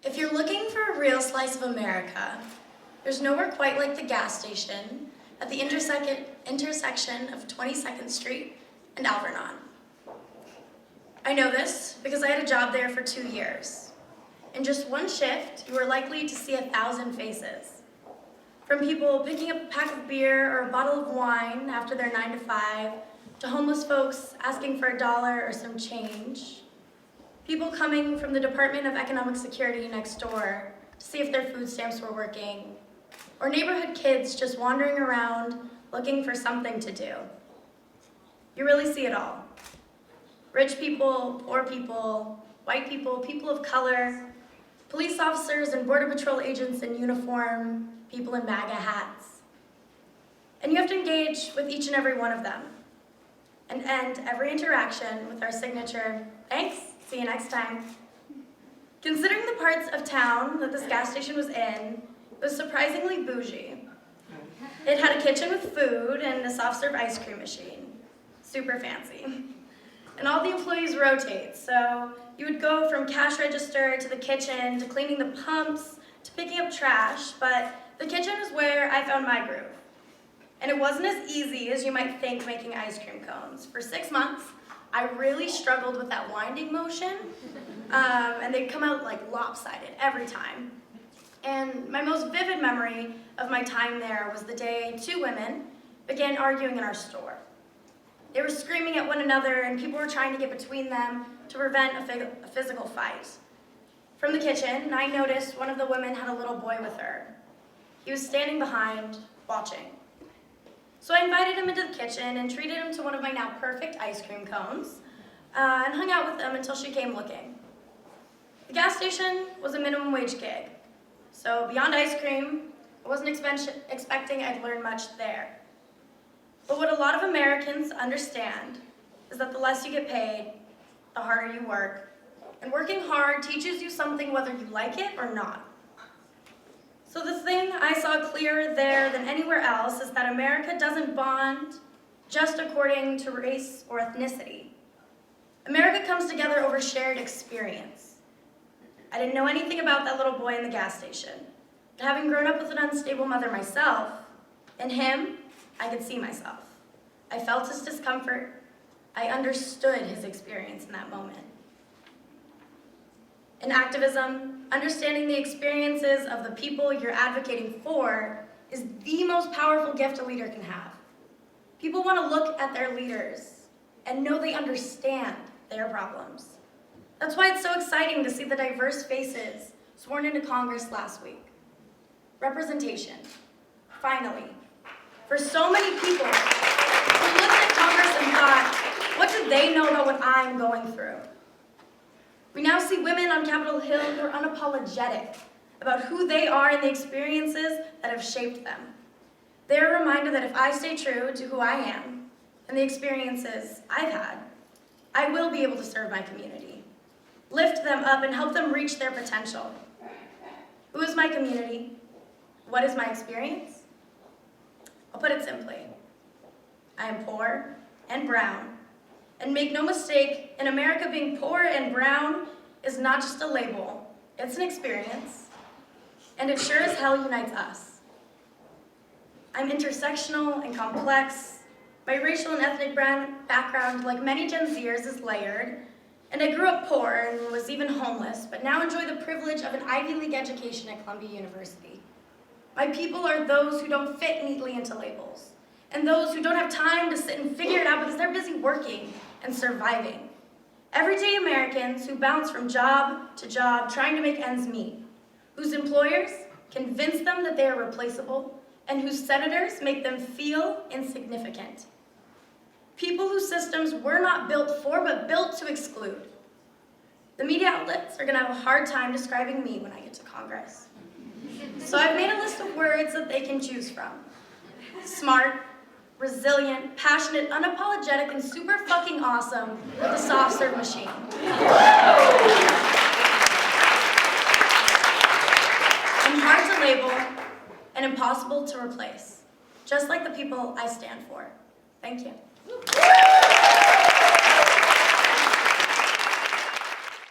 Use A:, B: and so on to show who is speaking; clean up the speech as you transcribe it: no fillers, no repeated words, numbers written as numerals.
A: If you're looking for a real slice of America, there's nowhere quite like the gas station at the intersection of 22nd Street and Alvernon. I know this because I had a job there for 2 years. In just one shift, you were likely to see 1,000 faces. From people picking up a pack of beer or a bottle of wine after their 9 to 5, to homeless folks asking for $1 or some change. People coming from the Department of Economic Security next door to see if their food stamps were working, or neighborhood kids just wandering around looking for something to do. You really see it all. Rich people, poor people, white people, people of color, police officers and Border Patrol agents in uniform, people in MAGA hats. And you have to engage with each and every one of them and end every interaction with our signature, "Thanks, see you next time." Considering the parts of town that this gas station was in, it was surprisingly bougie. It had a kitchen with food and a soft-serve ice cream machine. Super fancy. And all the employees rotate, so you would go from cash register to the kitchen to cleaning the pumps to picking up trash, but the kitchen is where I found my groove. And it wasn't as easy as you might think making ice cream cones. For 6 months, I really struggled with that winding motion, and they'd come out like lopsided every time. And my most vivid memory of my time there was the day 2 women began arguing in our store. They were screaming at one another, and people were trying to get between them to prevent a physical fight. From the kitchen, I noticed one of the women had a little boy with her. He was standing behind, watching. So I invited him into the kitchen and treated him to one of my now perfect ice cream cones, and hung out with him until she came looking. The gas station was a minimum wage gig, so beyond ice cream, I wasn't expecting I'd learn much there. But what a lot of Americans understand is that the less you get paid, the harder you work, and working hard teaches you something whether you like it or not. So the thing I saw clearer there than anywhere else is that America doesn't bond just according to race or ethnicity. America comes together over shared experience. I didn't know anything about that little boy in the gas station, but having grown up with an unstable mother myself, in him, I could see myself. I felt his discomfort. I understood his experience in that moment. In activism, understanding the experiences of the people you're advocating for is the most powerful gift a leader can have. People want to look at their leaders and know they understand their problems. That's why it's so exciting to see the diverse faces sworn into Congress last week. Representation, finally. For so many people who looked at Congress and thought, what do they know about what I'm going through? We now see women on Capitol Hill who are unapologetic about who they are and the experiences that have shaped them. They're reminded that if I stay true to who I am and the experiences I've had, I will be able to serve my community, lift them up, and help them reach their potential. Who is my community? What is my experience? I'll put it simply. I am poor and brown. And make no mistake, in America, being poor and brown is not just a label, it's an experience. And it sure as hell unites us. I'm intersectional and complex. My racial and ethnic background, like many Gen Zers, is layered. And I grew up poor and was even homeless, but now enjoy the privilege of an Ivy League education at Columbia University. My people are those who don't fit neatly into labels, and those who don't have time to sit and figure it out because they're busy working and surviving. Everyday Americans who bounce from job to job trying to make ends meet, whose employers convince them that they are replaceable, and whose senators make them feel insignificant. People whose systems were not built for, but built to exclude. The media outlets are gonna have a hard time describing me when I get to Congress. So I've made a list of words that they can choose from. Smart, resilient, passionate, unapologetic, and super fucking awesome with a soft serve machine. I'm hard to label and impossible to replace, just like the people I stand for. Thank you.